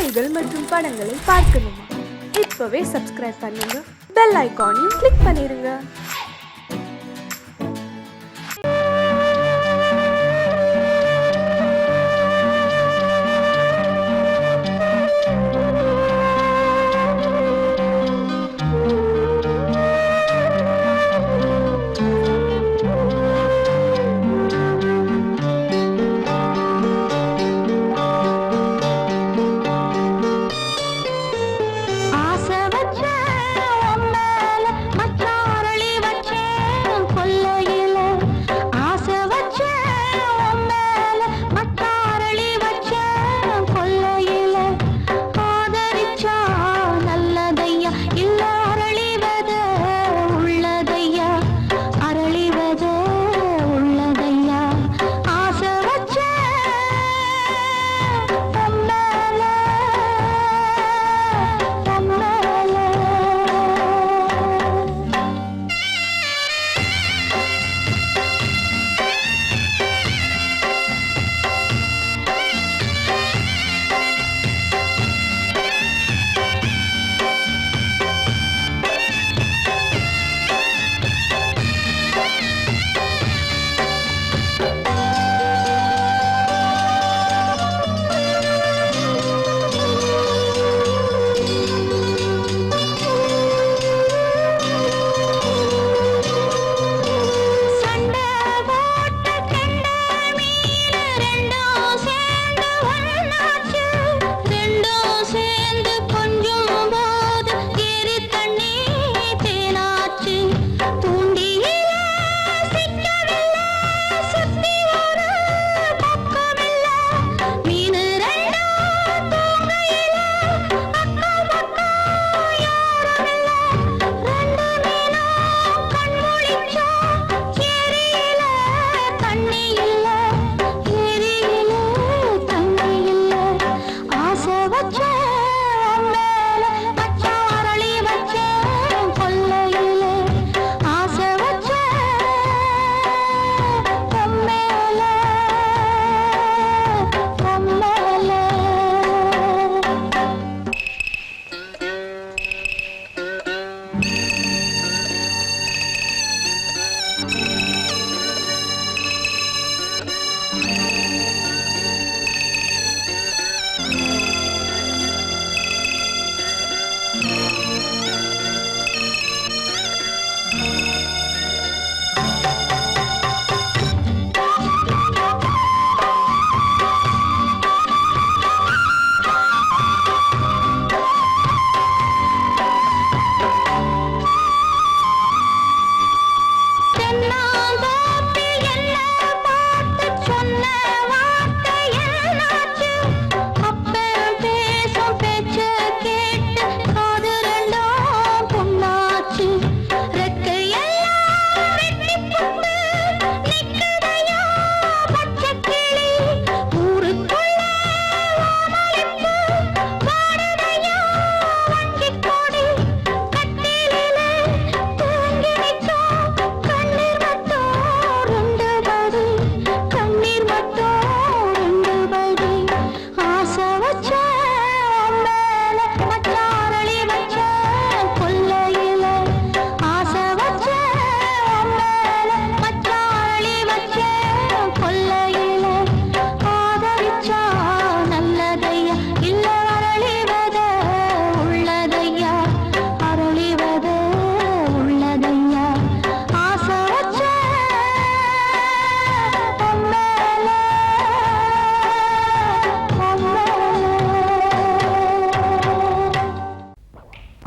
செய்திகள் மற்றும் படங்களை பார்க்கணுமா? இப்பவே சப்ஸ்கிரைப் பண்ணுங்க, பெல் ஐகானையும் கிளிக் பண்ணிருங்க.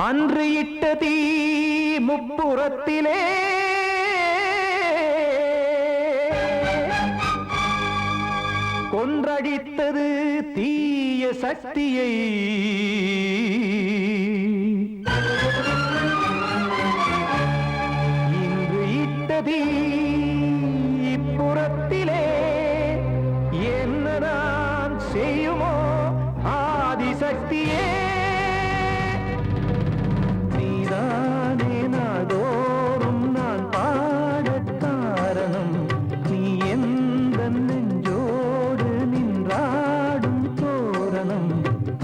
அன்று இட்ட தீ முப்புறத்திலே கொன்றடித்தது தீய சக்தியை. இன்று இட்ட தீ இப்புறத்திலே என்னதான் செய்யுமோ ஆதிசக்தியே.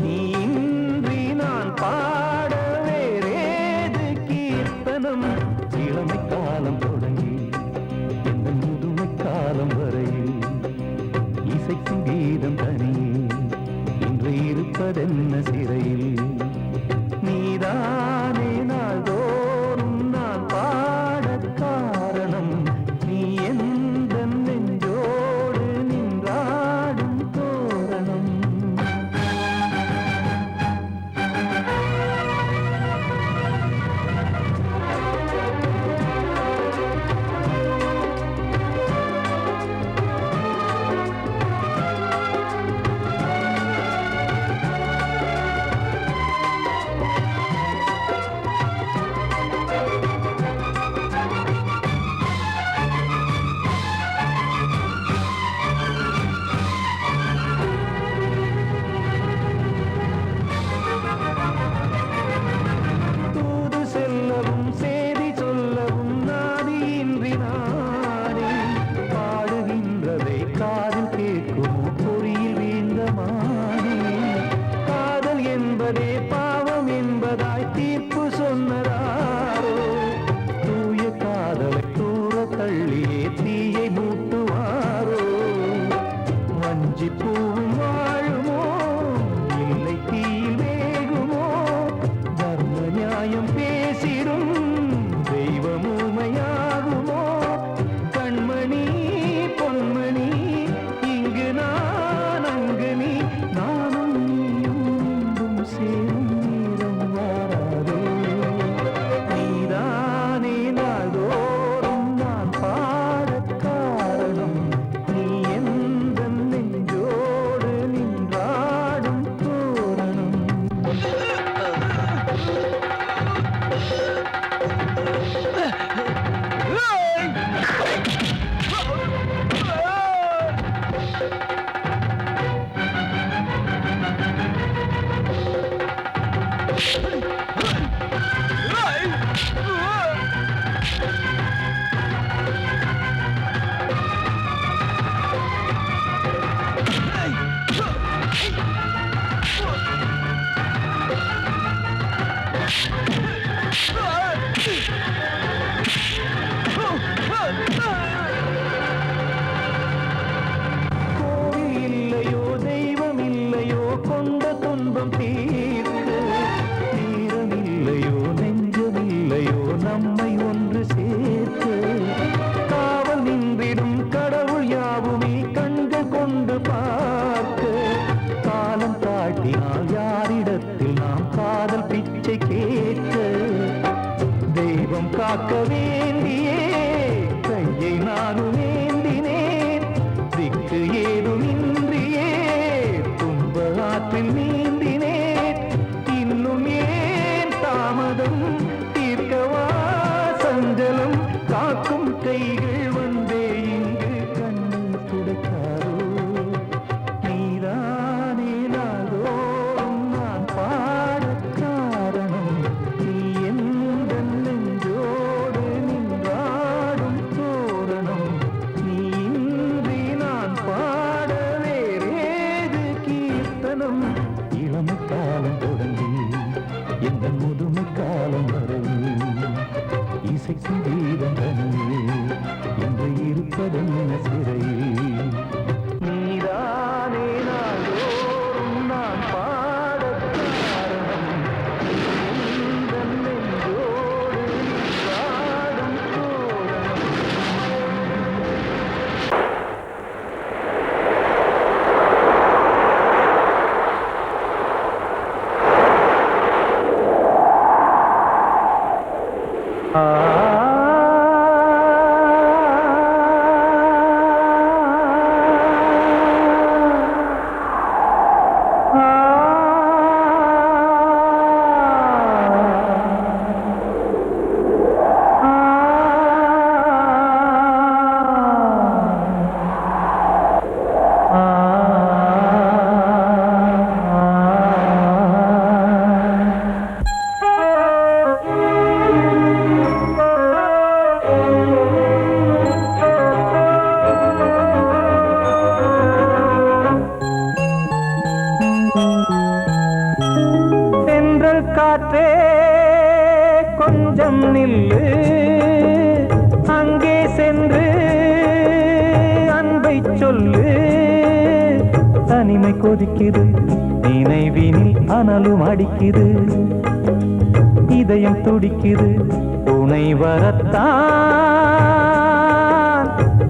நீ இன்று இருப்பதென்ன சிறையில் நீதானே நாள்தோறும் நான் பாடக் காரணம் நீ எந்த நெஞ்சோடு நின்றாடும் தோரணம் பாவம் என்பதாய் தீர்ப்பு சொன்னதாரோ தூய காதலை தூர தள்ளியே தீயை மூட்டுவாரோ வஞ்சி பூவும் வாழுமோ இல்லை தீயில் வேகுமோ தர்ம நியாயம் பேசிடும் தெய்வம் ஊமையாகுமோ கண்மணி பொன்மணி இங்கு நான் அங்கு நீ நானும் நீயும் சேரும் நேரம் வாராதே நீதானே நாள்தோறும் நான் பாடக் காரணம் நீ எந்த நெஞ்சோடு நின்றாடும் தோரணம் கோவில் இல்லையோ தெய்வம் இல்லையோ கொண்ட துன்பம் தீர்க்க நேரம் இல்லையோ நெஞ்சம் இல்லையோ நம்மை ஒன்று சேர்க்க காவல் நின்றிடும் கடவுள் யாவுமே கண்கள் கொண்டு பார்க்க காலம் காட்டினால் யாரிடத்தில் நாம் காதல் பிச்சை கேட்க தெய்வம் காக்க வேண்டியே கையை நானும் ஏந்தினேன் திக்கு ஏதுமின்றியே துன்ப ஆற்றில் நீந்தினேன் இன்னும் ஏன் தாமதம் தீர்க்கவா சஞ்சலம் காக்கும் கைகள் வந்தே இங்கு கண்ணீர் துடைக்காரோ நீதானே நாள்தோறும் நான் பாடக் காரணம் நீ எந்த நெஞ்சோடு நின்றாடும் தோரணம் நீ இன்றி நான் பாட வேறேது கீர்த்தனம் இளமை காலம் தொடங்கி எந்த முதுமை காலம் வரையில் இசைக்கும் கீதம் தனியே என்று இருப்பதென்ன சிறையில் நீதானே நாள்தோறும் நான் பாடக் காரணம் எந்த நெஞ்சோடு நின்றாடும் தோரணம் காற்றே கொஞ்சம் நில்லு அங்கே சென்று அன்பை சொல்லு தனிமை கொதிக்குது நினைவினில் அனலும் அடிக்குது இதயம் துடிக்குது துணை வரத்தான்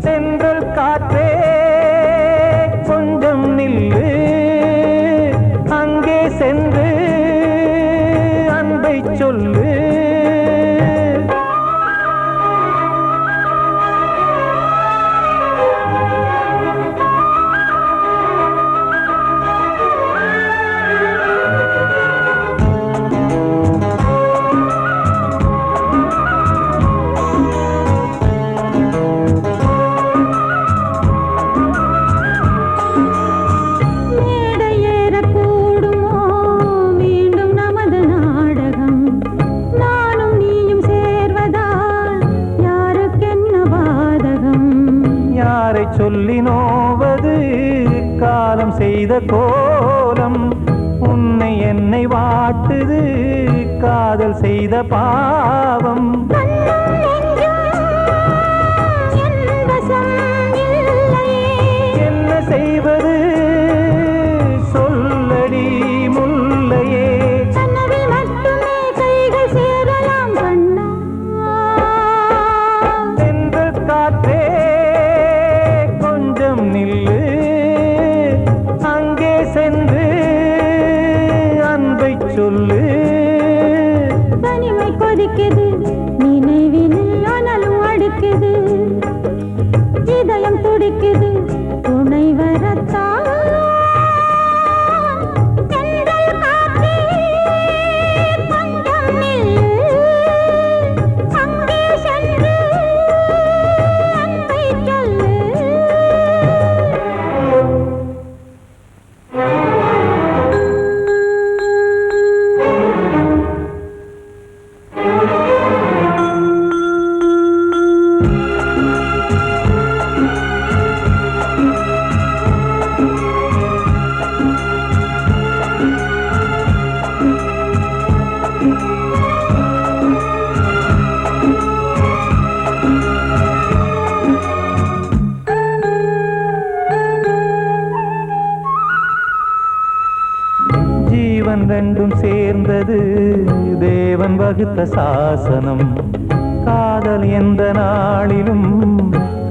சென்றல் காற்றே கொஞ்சம் நில்லு அங்கே சென்று அன்பை சொல்லு சொல்லி நோவது காலம் செய்த கோலம் உன்னை என்னை வாட்டுது காதல் செய்த பாவம் என்ன செய்வது சொல்லடி முல்லையே சென்று காற்றே நில்லு அங்கே சென்று அன்பை சொல்லு தனிமை கொதிக்குது நினைவினில் அனலும் அடிக்குது இதயம் துடிக்குது துணை வரத்தான் சென்றல் காற்றே கொஞ்சம் நில்லு அங்கே சென்று அன்பை சொல்லு ஜீவன் ரெண்டும் சேர்ந்தது தேவன் வகுத்த சாசனம் காதல் எந்த நாளிலும்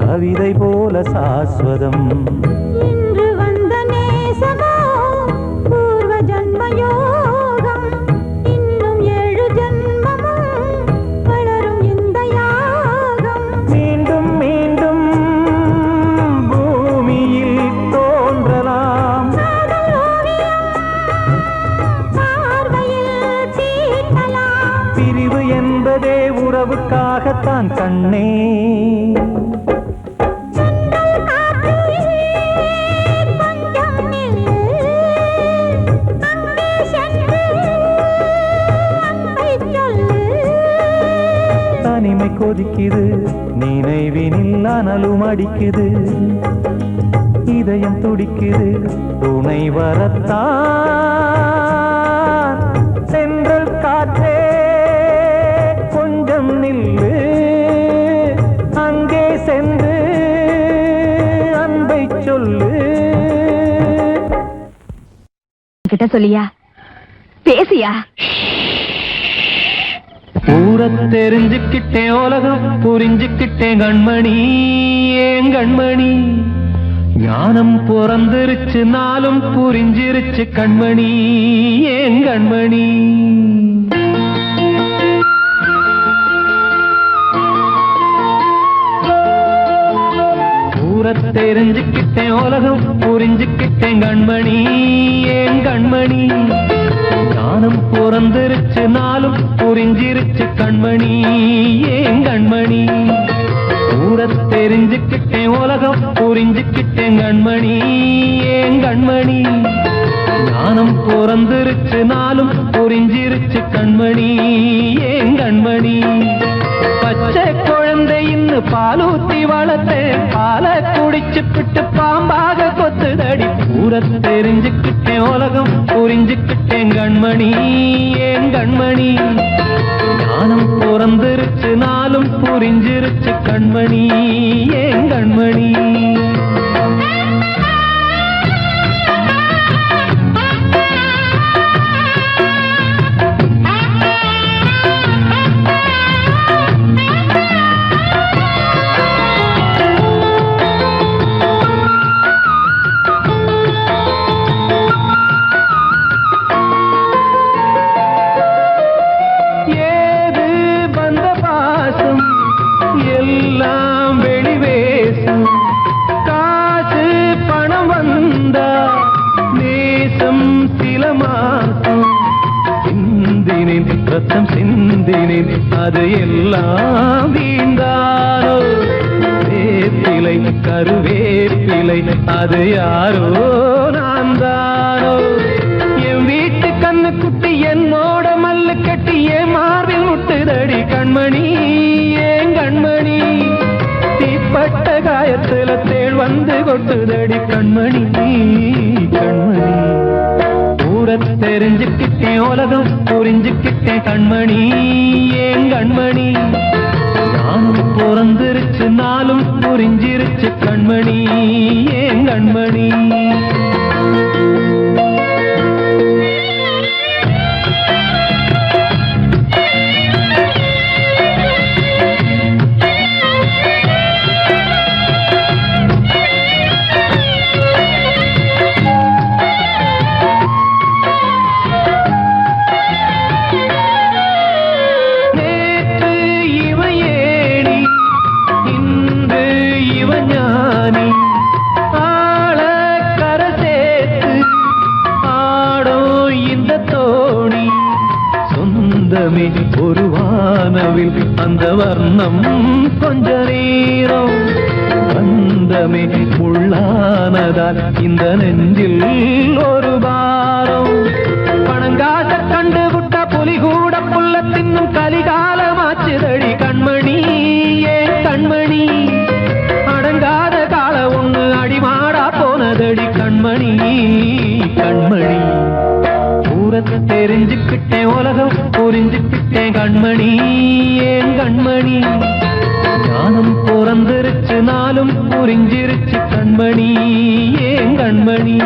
கவிதை போல சாஸ்வதம் இன்று வந்த நேசமோ பூர்வ ஜன்ம யோகம் இன்னும் 7 ஜன்மமும் வளரும் இந்த யாகம் மீண்டும் மீண்டும் பூமியில் தோன்றலாம் பிரிவு என்பதே உறவுக்காகத்தான் கண்ணே தனிமை கொதிக்குது நினைவினில் அனலும் அடிக்குது இதயம் துடிக்குது துணை வரத்தான் சென்றல் காற்றே கொஞ்சம் நில்லு அங்கே சென்று அன்பை சொல்லு கிட்ட சொல்லியா பேசியா ஊரை தெரிஞ்சுக்கிட்டேன் உலகம் புரிஞ்சுக்கிட்டேன் கண்மணி ஏன் கண்மணி ஞானம் பிறந்திருச்சு நாளும் புரிஞ்சிருச்சு கண்மணி ஏன் கண்மணி ஊரை தெரிஞ்சுக்கிட்டேன் உலகம் புரிஞ்சுக்கிட்டேன் கண்மணி ஏன் கண்மணி ஞானம் பிறந்திருச்சு நாளும் புரிஞ்சிருச்சு கண்மணி ஏன் கண்மணி ஊரை தெரிஞ்சுக்கிட்டேன் உலகம் புரிஞ்சுக்கிட்டேன் கண்மணி ஏன் கண்மணி ஞானம் பிறந்திருச்சு நாளும் புரிஞ்சிருச்சு கண்மணி ஏன் கண்மணி பச்சை குழந்தை இன்னும் பாலூத்தி வளர்த்தேன் பாலை குடிச்சு பிட்டு பாம்பாக கொத்துதடி ஊரை தெரிஞ்சுக்கிட்டேன் உலகம் புரிஞ்சுக்கிட்டேன் கண்மணி ஏன் கண்மணி ஞானம் பிறந்திருச்சு நாளும் புரிஞ்சிருச்சு கண்மணி ஏன் கண்மணி ரத்தம் சிந்தினேன் அது எல்லாம் வீண்டாரோ வேப்பிலை கருவேப்பிலை அது யாரோ நான் தானோ என் வீட்டு கண்ணு குட்டி என்னோட மல்லு கட்டி என் மார்பில் முட்டுதடி கண்மணி ஏன் கண்மணி தீப்பட்ட காயத்துல தேள் வந்து கொட்டுதடி கண்மணி கண்மணி ஊரை தெரிஞ்சுக்கிட்டேன் உலகம் புரிஞ்சுக்கிட்டேன் கண்மணி ஏன் கண்மணி நானும் பிறந்திருச்சு நாளும் புரிஞ்சிருச்சு கண்மணி ஏன் கண்மணி ஒரு வானவில் அந்த வர்ணம் கொஞ்ச நேரம் பந்தமே உள்ளானதால் இந்த நெஞ்சில் ஒரு பாரம் பணங்காட்ட கண்டு விட்ட புலி கூட புல்ல தின்னும் கலிகாலமாச்சுதடி கண்மணி ஏன் கண்மணி அடங்காத கால ஒண்ணு அடிமாடா போனதடி கண்மணி கண்மணி ஊரத்தை தெரிஞ்சுக்கிட்டேன் உலகம் புரிஞ்சுக்கிட்டேன் கண்மணி ஏன் கண்மணி ஞானம் பிறந்திருச்சு நாளும் புரிஞ்சிருச்சு கண்மணி ஏன் கண்மணி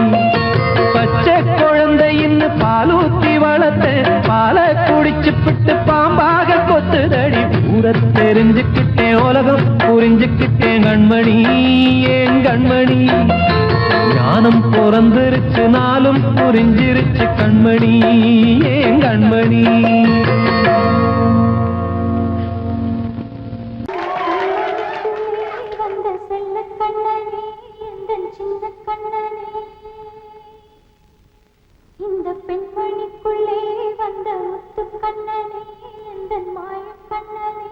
பச்சை குழந்தையின்னு பாலூத்தி வளர்த்த பாலை குடிச்சு பிட்டு பாம்பாக கொத்துதடி ஊரத்தை தெரிஞ்சுக்கிட்டேன் உலகம் புரிஞ்சுக்கிட்டேன் கண்மணி ஏன் கண்மணி ஞானம் பிறந்திருச்சு நாளும் புரிஞ்சிருச்சு கண்மணி ஏன் கண்மணி வந்த செல்ல கண்ணனே எந்தன் சின்ன கண்ணனே இந்த பெண்மணிக்குள்ளே வந்த முத்து கண்ணனே எந்தன் மாய கண்ணனே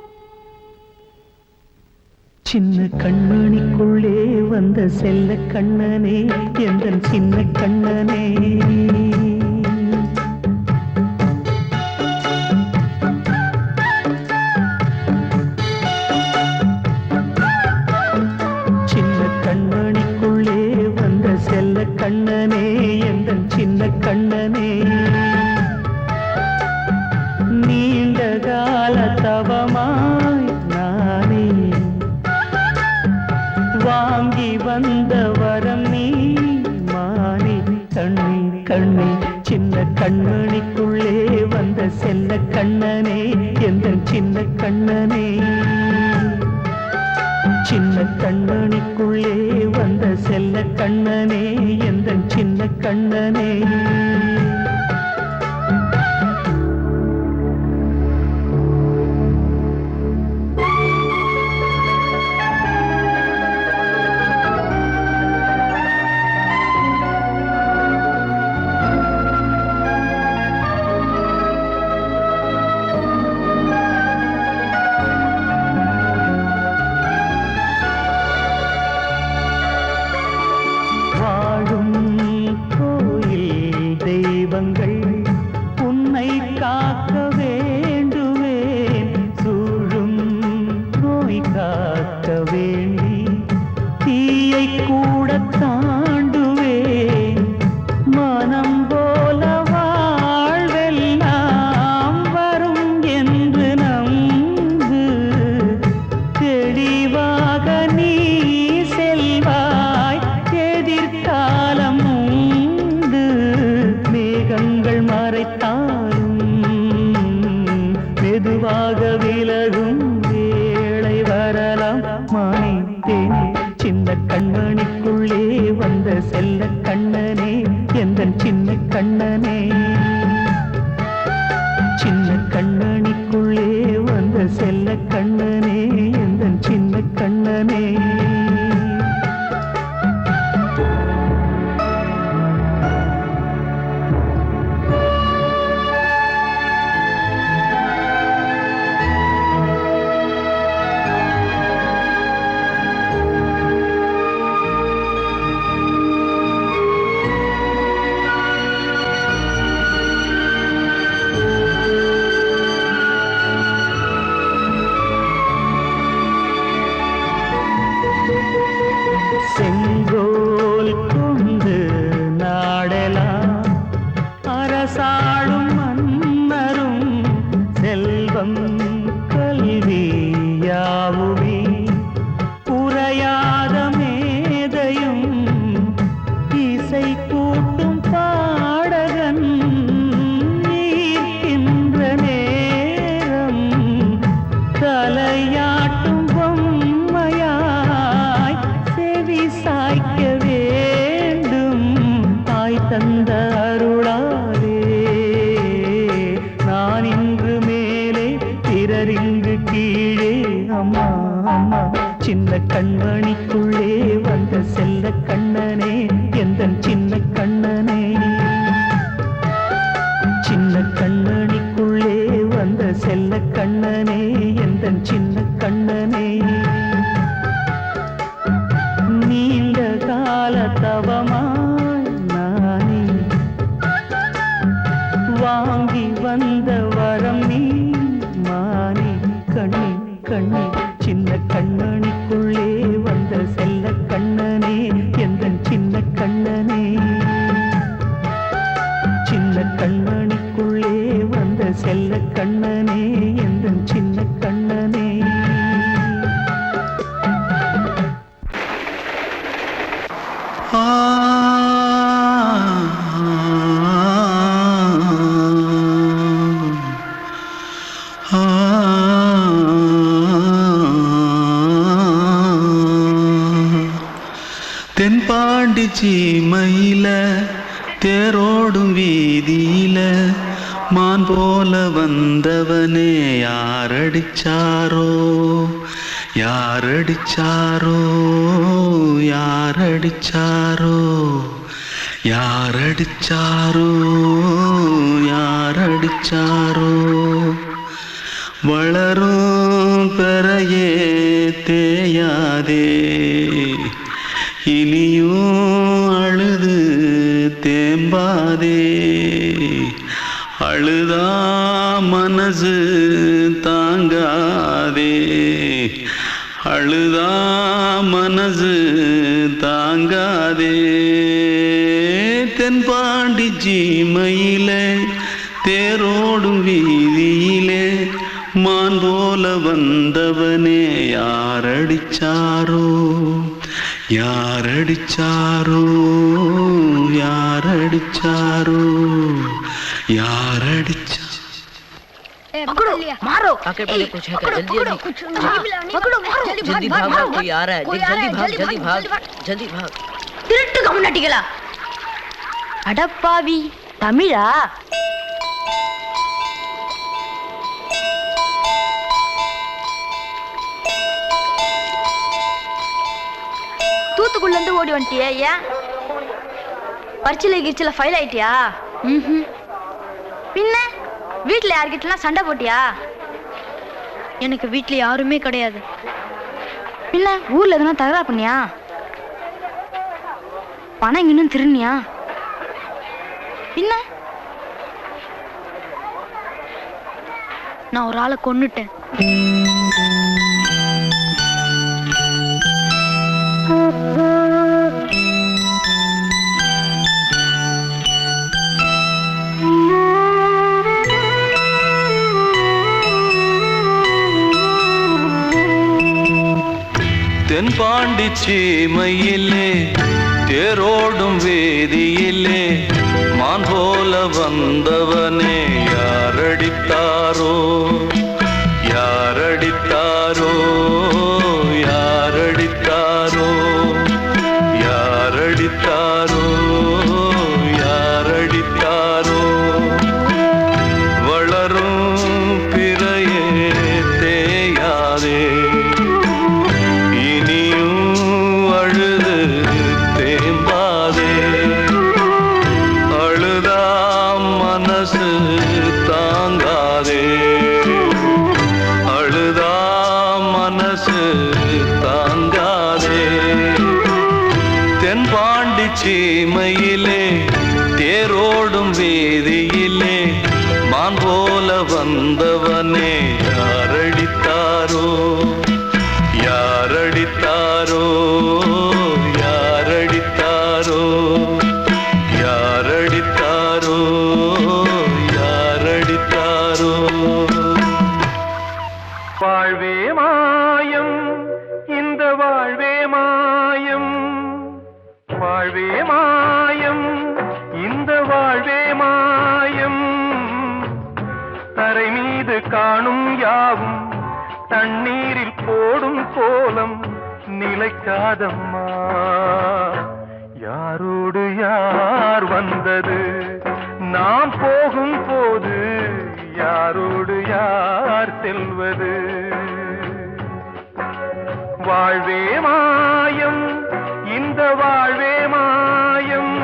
சின்ன கண்மணிக்குள்ளே வந்த செல்ல கண்ணனே எந்தன் சின்ன கண்ணனே சின்ன கண்மணிக்குள்ளே வந்த செல்ல கண்ணனே எந்தன் சின்ன கண்ணனே நீண்ட கால தவமாய் நானே வாங்கி வந்த வரம் நீ மானே கண்ணே கண்ணே சின்ன கண்மணிக்குள்ளே வந்த செல்ல கண்ணனே எந்தன் சின்ன கண்ணனே சின்ன கண்மணிக்குள்ளே வந்த செல்ல கண்ணனே எந்தன் சின்ன கண்ணனே மறைத்தாலும் அரசாளும் மன்னரும் செல்வம் கல்வி யாவுமே உரையாத மேதையும் இசை கூட்டும் பாடகன் ஈர்க்கின்ற நேரம் தலையாட்டும் பொம்மையாய் செவி சாய்க்க வேண்டும் தாய் தந்த அருளாலே நான் இன்று மேலே பிறரிங்கு கீழே அம்மா அம்மா சின்ன கண்மணிக்குள்ளே வந்த செல்ல கண்ணனே எந்தன் சின்ன கண்ணனே சின்ன கண்ணனிக்குள்ளே வந்த செல்ல கண்ணனே எந்தன் சின்ன கண்ணனே நீண்ட கால தவமாய் நானே வாங்கி வந்த வரம் நீ மானே கண்ணே கண்ணே சின்ன கண்ணனிக்குள்ளே வந்த செல்ல கண்ணனே எந்தன் சின்ன கண்ணனே சின்ன கண்ணனிக்குள்ளே வந்த செல்ல கண்ணனே எந்தன் சின்ன கண்ணனே தென்பாண்டி சீமையில தேரோடும் வீதியில மான் போல வந்தவனே யாரடிச்சாரோ யாரடிச்சாரோ யாரடிச்சாரோ யாரடிச்சாரோ யாரடிச்சாரோ வளரும் பெறையே தேயாதே இனியும் அழுது தேம்பாதே அழுதா மனசு தாங்காதே அழுதா மனசு தாங்காதே தென்பாண்டி சீமையிலே தேரோடும் வீதியிலே மான் போல வந்தவனே யாரடிச்சாரோ யாரடிச்சாரோ யாரடிச்சாரோ யாரடிச்சா पकड़ो मारो आके पहले कुछ है क्या जल्दी जल्दी पकड़ो मारो जल्दी भाग भाग कोई आ रहा है जल्दी भाग जल्दी भाग जल्दी भाग திருட்டு கம்முனாட்டிகளா அடப்பாவி தமிழா தூத்துக்குள்ள இருந்து ஓடி வந்துட்டியா ஏன் பரிச்சில கிரிச்சில ஃபைல் ஆயிட்டியா பின்ன வீட்டுல யார்கிட்டலாம் சண்டை போட்டியா எனக்கு வீட்டுல யாருமே கிடையாது பின்ன ஊர்ல எதுனா தகராறு பண்ணியா பணம் இன்னும் திருநியா பின்ன நான் ஒரு ஆளை கொன்னுட்டேன் தென்பாண்டி சீமையிலே தேரோடும் வேதியிலே மான் போல வந்தவனே யாரடித்தாரோ யாரடித்தாரோ யாரடித்தாரோ யாரடித்தாரோ யாரடித்தாரோ வளரும் பிறையே தேயாதே அழுது தேம்பாதே அழுதா மனசு தாங்காதே அழுதா மனசு தாங்காதே தென்பாண்டி சீமையிலே தேரோடும் வேதியிலே மான் போல வந்தவனே யாரடித்தாரோ யாரடித்தாரோ யாரடித்தாரோ யாரடித்தாரோ காணும் யாவும் தண்ணீரில் போடும் கோலம் நிலைக்காதம்மா. யாரோடு யார் வந்தது நாம் போகும் போது, யாரோடு யார் செல்வது? வாழ்வே மாயம், இந்த வாழ்வே மாயம்.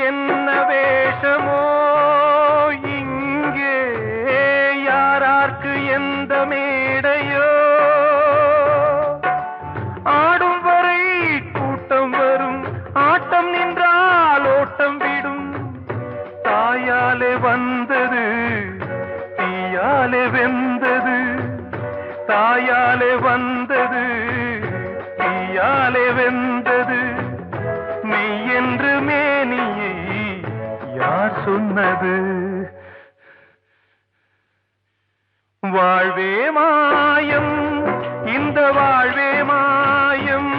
என்ன வேஷமோ இங்கே, யாரார்க்கு எந்த மேடையோ, ஆடும் வரை கூட்டம் வரும், ஆட்டம் நின்றால் ஓட்டம் விடும். தாயாலே வந்தது தீயாலே வெந்தது, தாயாலே வந்தது தீயாலே வெந்தது. மெய் என்று மேனியை யார் சொன்னது? வாழ்வே மாயம், இந்த வாழ்வே மாயம்.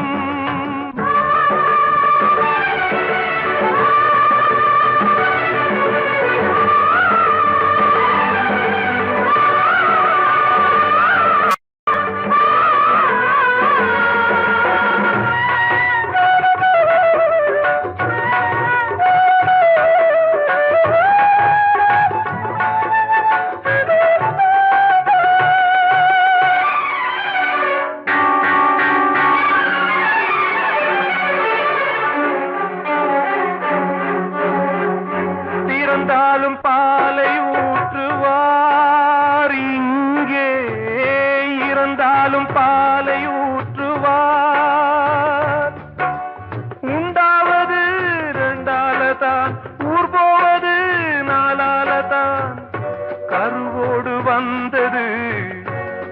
இறந்தாலும் பாலை ஊற்றுவார் இங்கே, இறந்தாலும் பாலை ஊற்றுவார். உண்டாவது ரெண்டாலதான், ஊர் போவது நாலாலதான். கருவோடு வந்தது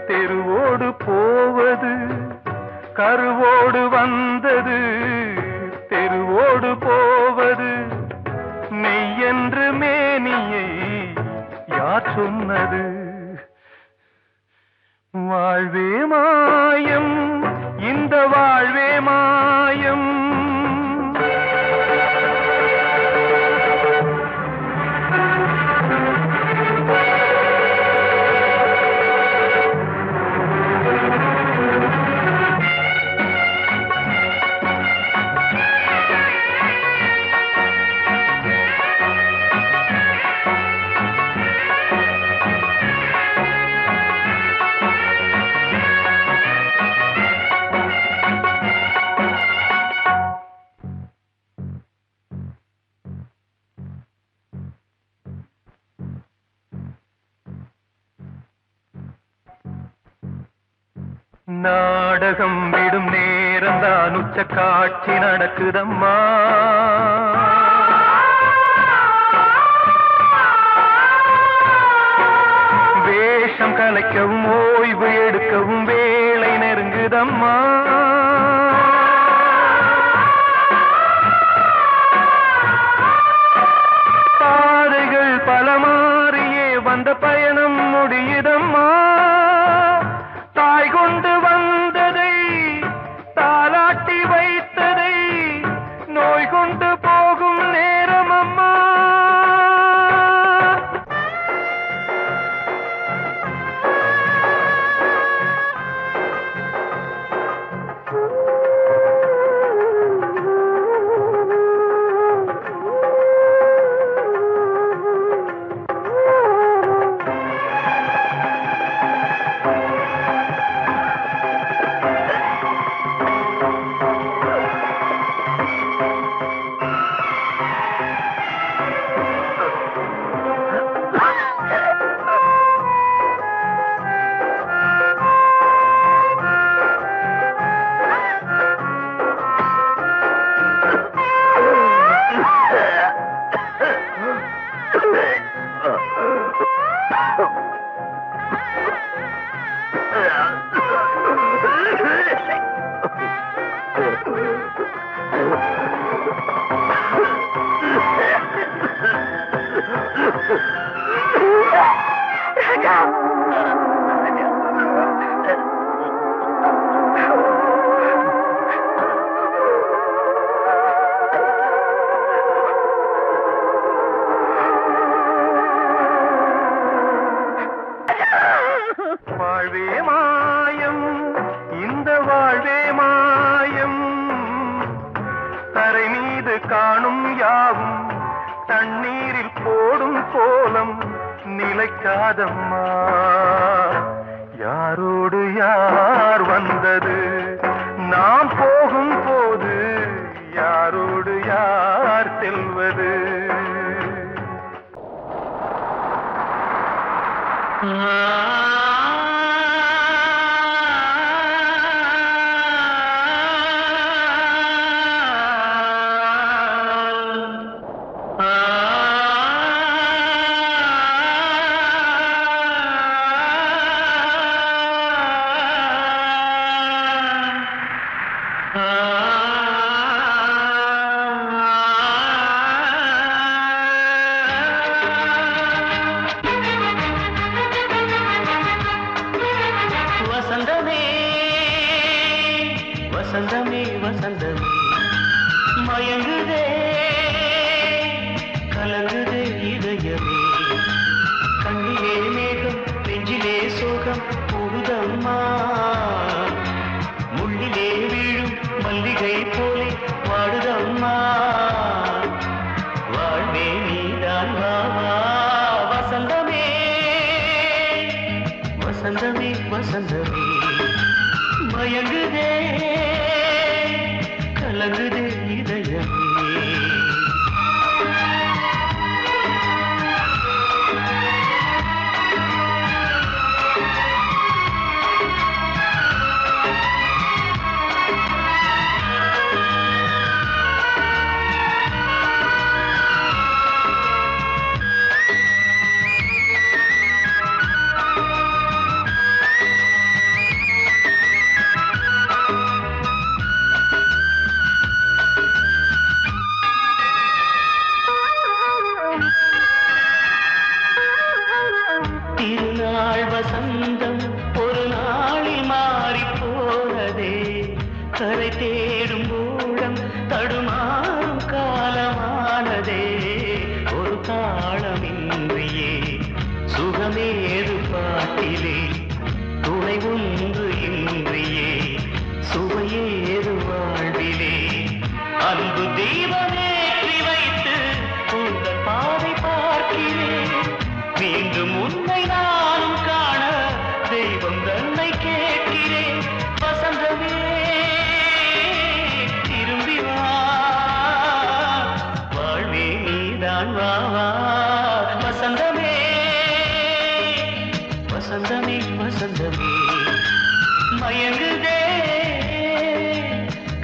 தெருவோடு போவது, கருவோடு வந்தது தெருவோடு போவது. மெய் என்று மேனியை யார் சொன்னது? வாழ்வே மாயம், இந்த வாழ்வே மாயம். நாடகம் விடும் நேரம்தான் உச்ச காட்சி நடக்குதம்மா. வேஷம் கலைக்கவும் ஓய்வு எடுக்கவும் வேளை நெருங்குதம்மா. பாதைகள் பல மாறியே வந்த பயணம் முடியுதம்மா. தாய் கொண்டு வந்ததை தாலாட்டி வைத்ததை நோய் கொண்டு போகும் நேரம் அம்மா. வாழ்வே மாயம், இந்த வாழ்வே மாயம், தரை மீது காணும் யாவும் தண்ணீரில் போடும் கோலம் நிலைக்காதம்மா. யாரோடு யார் வந்தது நாம் போகும் போது, யாரோடு யார் செல்வது? வசந்தமே வசந்தமே வசந்தமே மயங்குதே கலங்குதே இதயமே. கண்ணிலே மேகம் நெஞ்சிலே சோகம் கூடுதம்மா. முள்ளிலே வீழும் மல்லிகை போலே வாடுதம்மா. வாழ்வே நீதான் வா வா. வசந்தமே வசந்தமே வசந்தமே மயங்குதே கலங்குதே இதயமே. திருநாள் வசந்தம் ஒரு நாளில் மாறி போனதே. கரை தேடும் ஊழம் தடுமாறும் காலமானதே. ஒரு தாளமின்றியே சுகமேது பாட்டிலே. துணை ஒன்று இன்றியே சுவையேது வாழ்விலே. அன்பு தீபமேற்றி வைத்து உங்கள் பாதை பார்க்கிறேன். மீண்டும் உன்னை நானும் காண தெய்வம் தன்னை கேட்கிறேன். வசந்தமே திரும்பி வா. வாழ்வே நீதான் வா வா. வசந்தமே வசந்தமே வசந்தமே மயங்குதே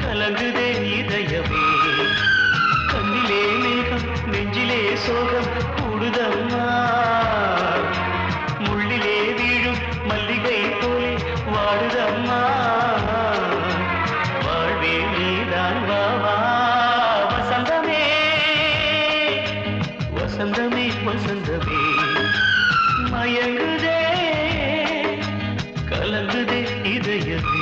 கலங்குதே இதயமே. கண்ணிலே மேகம் நெஞ்சிலே சோகம் கூடுதம்மா. முள்ளிலே வீழும் மல்லிகை போலே வாடுதம்மா. வாழ்வே நீதான் வா வா. வசந்தமே வசந்தமே வசந்தமே மயங்குதே கலங்குதே இதயமே.